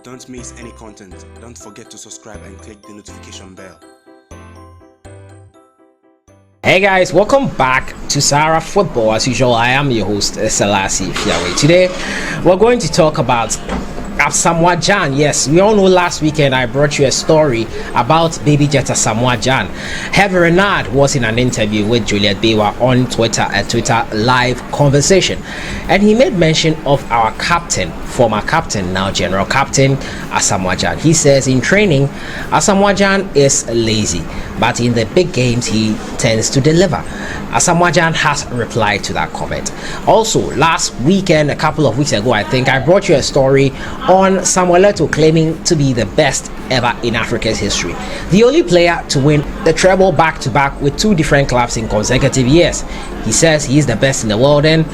Don't miss any content. Don't forget to subscribe and click the notification bell. Hey guys, welcome back to Sahara Football. As usual, I am your host, Selassie Fiawe. Today, we're going to talk about ASAMOAH Gyan. Yes, we all know last weekend I brought you a story about baby jet ASAMOAH Gyan. HERVE Renard was in an interview with Juliet Bewa on Twitter, a Twitter live conversation, and he made mention of our captain, former captain, now general captain, ASAMOAH Gyan. He says in training, ASAMOAH Gyan is lazy, but in the big games he tends to deliver. ASAMOAH Gyan has replied to that comment. Also, last weekend, a couple of weeks ago, I think I brought you a story on Samuel Eto'S claiming to be the best ever in Africa's history, the only player to win the treble back-to-back with two different clubs in consecutive years. He says he is the best in the world, and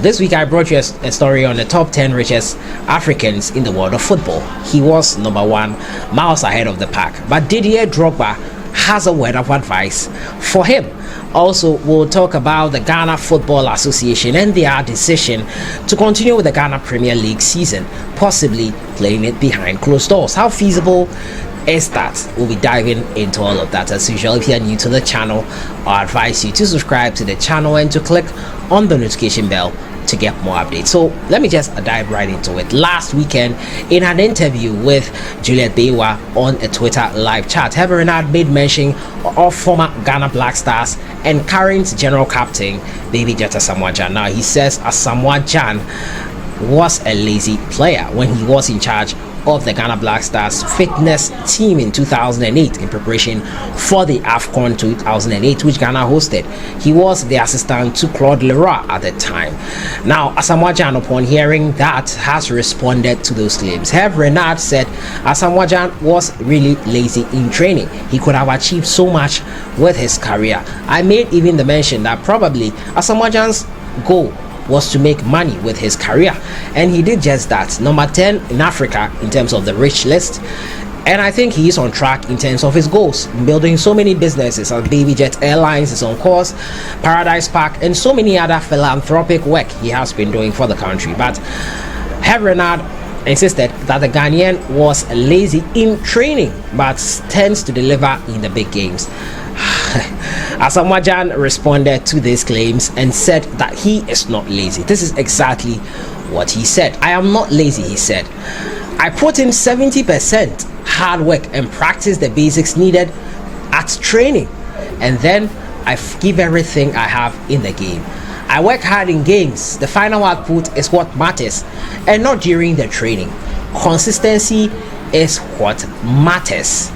this week I brought you a story on the top 10 richest Africans in the world of football. He was number one, miles ahead of the pack, but Didier Drogba has a word of advice for him. Also, we'll talk about the Ghana Football Association and their decision to continue with the Ghana Premier League season, possibly playing it behind closed doors. How feasible is that? We'll be diving into all of that. As usual, if you're new to the channel, I advise you to subscribe to the channel and to click on the notification bell to get more updates. So let me just dive right into it. Last weekend, in an interview with Juliet Bewa on a Twitter live chat, HERVE Renard made mention of former Ghana Black Stars and current general captain baby jet ASAMOAH Gyan. Now he says ASAMOAH Gyan was a lazy player when he was in charge of the Ghana Black Stars fitness team in 2008 in preparation for the AFCON 2008, which Ghana hosted. He was the assistant to Claude Leroy at the time. Now, ASAMOAH Gyan, upon hearing that, has responded to those claims. HERVE Renard said ASAMOAH Gyan was really lazy in training. He could have achieved so much with his career. I made even the mention that probably ASAMOAH Gyan's goal was to make money with his career, and he did just that. Number 10 in Africa in terms of the rich list, and I think he is on track in terms of his goals, building so many businesses. Baby Jet Airlines is on course, Paradise Park, and so many other philanthropic work he has been doing for the country. But HERVE Renard insisted that the Ghanaian was lazy in training but tends to deliver in the big games. ASAMOAH Gyan responded to these claims and said that he is not lazy. This is exactly what he said. I am not lazy, he said. I put in 70% hard work and practice the basics needed at training, and then I give everything I have in the game. I work hard in games. The final output is what matters, and not during the training. Consistency is what matters.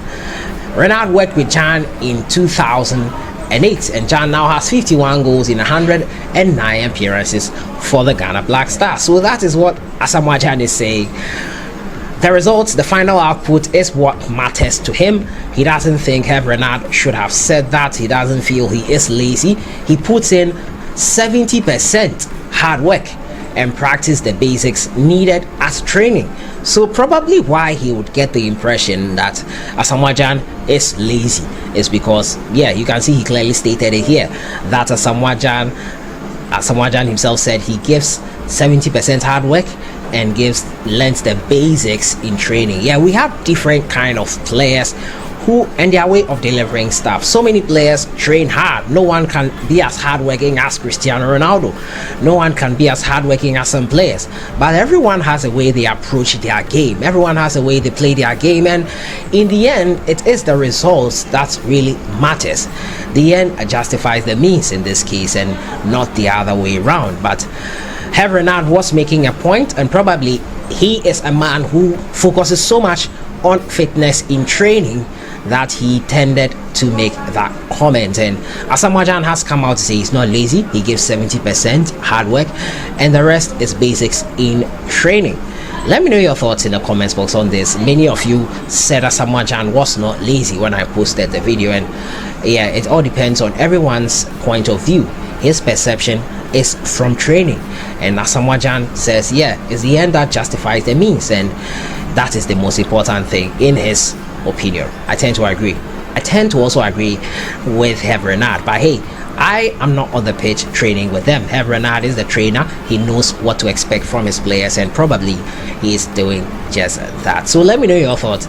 Renard worked with Gyan in 2008, and Gyan now has 51 goals in 109 appearances for the Ghana Black Stars. So that is what ASAMOAH Gyan is saying. The results, the final output is what matters to him. He doesn't think HERVE Renard should have said that. He doesn't feel he is lazy. He puts in 70% hard work and practice the basics needed as training. So probably why he would get the impression that ASAMOAH Gyan is lazy is because, yeah, you can see he clearly stated it here that ASAMOAH Gyan himself said he gives 70% hard work and learns the basics in training. Yeah, we have different kind of players who and their way of delivering stuff. So many players train hard. No one can be as hardworking as Cristiano Ronaldo. No one can be as hardworking as some players. But everyone has a way they approach their game. Everyone has a way they play their game, and in the end, it is the results that really matters. The end justifies the means in this case, and not the other way around. But HERVE Renard was making a point, and probably he is a man who focuses so much on fitness in training that he tended to make that comment. And ASAMOAH Gyan has come out to say he's not lazy. He gives 70% hard work, and the rest is basics in training. Let me know your thoughts in the comments box on this. Many of you said ASAMOAH Gyan was not lazy when I posted the video, and yeah, it all depends on everyone's point of view. His perception is from training, and ASAMOAH Gyan says, yeah, it's the end that justifies the means, and that is the most important thing in his opinion. I tend to agree. I tend to also agree with HERVE Renard, but hey, I am not on the pitch training with them. Renard is the trainer. He knows what to expect from his players, and probably he is doing just that. So let me know your thoughts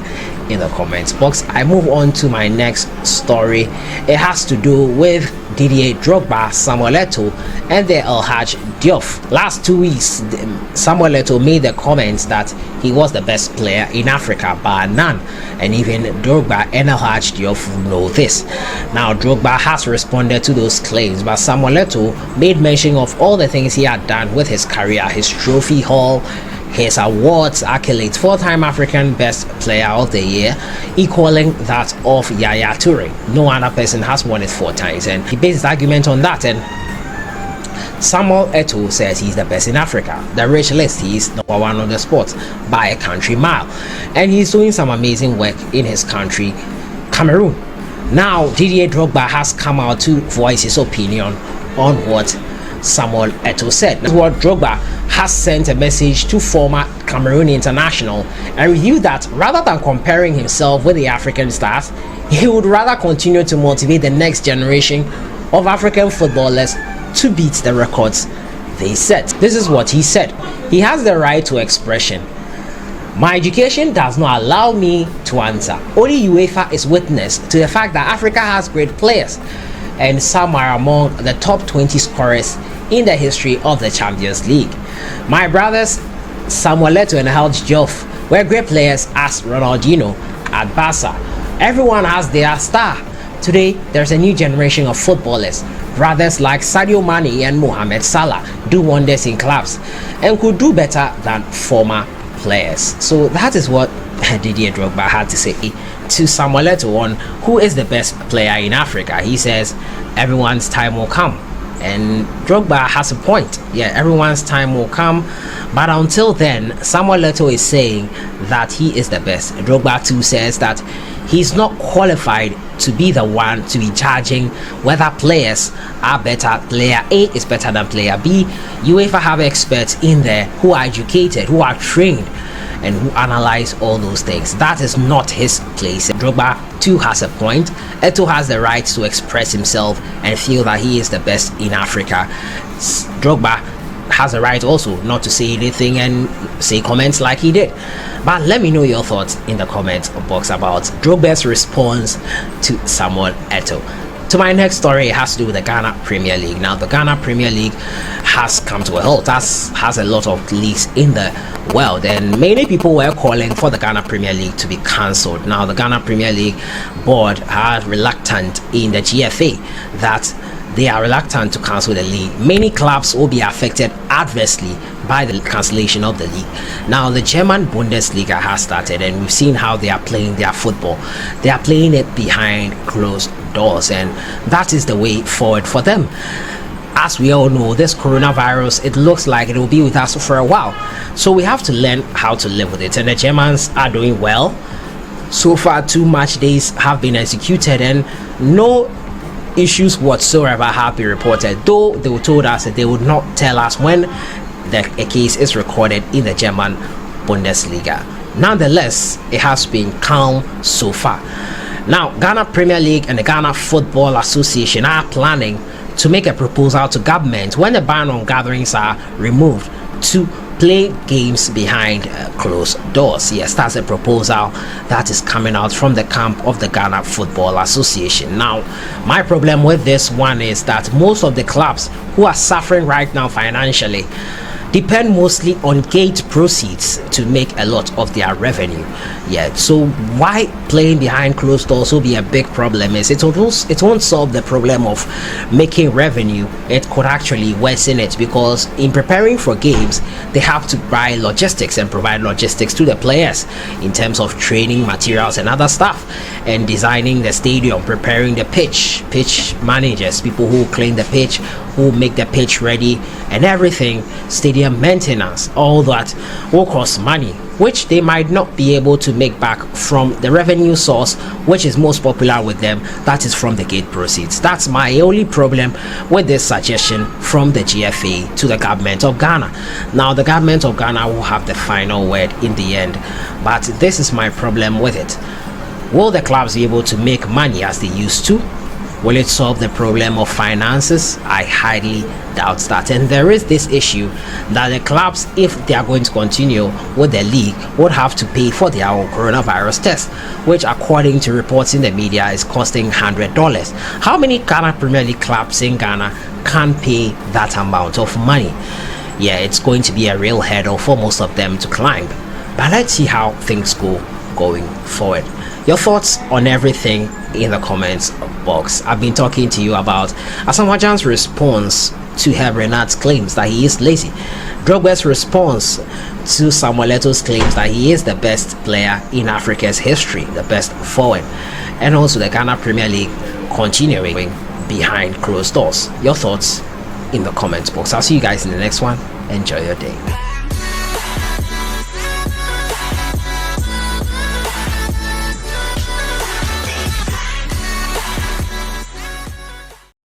in the comments box. I move on to my next story. It has to do with Didier Drogba, Samuel Eto'S, and the El Hadj Diouf. Last 2 weeks, Samuel Eto'S made the comments that he was the best player in Africa, bar none, and even Drogba and El Hadj Diouf know this. Now, Drogba has responded to those claims, but Samuel Eto'S made mention of all the things he had done with his career, his trophy haul, his awards, accolades, 4-time African Best Player of the Year, equaling that of Yaya Toure. No other person has won it 4 times, and he based his argument on that. And Samuel Eto'S says he's the best in Africa. The rich list, he's number 1 on the sport by a country mile, and he's doing some amazing work in his country, Cameroon. Now, Didier Drogba has come out to voice his opinion on what Samuel Eto'S said. This is what Drogba has sent a message to former Cameroon international and revealed that rather than comparing himself with the African stars, he would rather continue to motivate the next generation of African footballers to beat the records they set. This is what he said. He has the right to expression. My education does not allow me to answer. Only UEFA is witness to the fact that Africa has great players, and some are among the top 20 scorers in the history of the Champions League. My brothers Samuel Eto'S and El Hadj Diouf were great players as Ronaldinho at Barca. Everyone has their star. Today, there's a new generation of footballers. Brothers like Sadio Mane and Mohamed Salah do wonders in clubs and could do better than former players. So that is what Didier Drogba had to say to Samuel Eto'S on who is the best player in Africa. He says everyone's time will come, and Drogba has a point. Yeah, everyone's time will come, but until then, Samuel Eto'S is saying that he is the best. Drogba too says that he's not qualified to be the one to be judging whether players are better. Player A is better than player B. UEFA have experts in there who are educated, who are trained, and who analyze all those things. That is not his place. Drogba too has a point. Eto'S has the right to express himself and feel that he is the best in Africa. Drogba has a right also not to say anything and say comments like he did. But let me know your thoughts in the comment box about Drogba's response to Samuel Eto'S. To my next story, it has to do with the Ghana Premier League. Now, the Ghana Premier League has come to a halt. Has a lot of leagues in the world, and many people were calling for the Ghana Premier League to be cancelled. Now, the Ghana Premier League board are reluctant in the GFA that they are reluctant to cancel the league. Many clubs will be affected adversely by the cancellation of the league. Now, the German Bundesliga has started, and we've seen how they are playing their football. They are playing it behind closed doors, and that is the way forward for them. As we all know, this coronavirus, it looks like it will be with us for a while, so we have to learn how to live with it, and the Germans are doing well. So far, 2 match days have been executed, and no issues whatsoever have been reported, though they told us that they would not tell us when a case is recorded in the German Bundesliga. Nonetheless, it has been calm so far. Now, Ghana Premier League and the Ghana Football Association are planning to make a proposal to government when the ban on gatherings are removed to play games behind closed doors. Yes, that's a proposal that is coming out from the camp of the Ghana Football Association. Now, my problem with this one is that most of the clubs who are suffering right now financially depend mostly on gate proceeds to make a lot of their revenue. Yeah, so why playing behind closed doors will be a big problem is it won't solve the problem of making revenue. It could actually worsen it, because in preparing for games they have to buy logistics and provide logistics to the players in terms of training materials and other stuff, and designing the stadium, preparing the pitch managers, people who clean the pitch, who make the pitch ready and everything, stadium maintenance, all that will cost money, which they might not be able to make back from the revenue source, which is most popular with them, that is from the gate proceeds. That's my only problem with this suggestion from the GFA to the government of Ghana. Now, the government of Ghana will have the final word in the end, but this is my problem with it. Will the clubs be able to make money as they used to? Will it solve the problem of finances? I highly doubt that. And there is this issue that the clubs, if they are going to continue with the league, would have to pay for their own coronavirus test, which according to reports in the media is costing $100. How many Ghana Premier League clubs in Ghana can pay that amount of money? Yeah, it's going to be a real hurdle for most of them to climb. But let's see how things go going forward. Your thoughts on everything in the comments box. I've been talking to you about ASAMOAH's response to Renard'S claims that he is lazy, Drogba's response to Eto'S claims that he is the best player in Africa's history, the best forward, and also the Ghana Premier League continuing behind closed doors. Your thoughts in the comments box. I'll see you guys in the next one. Enjoy your day.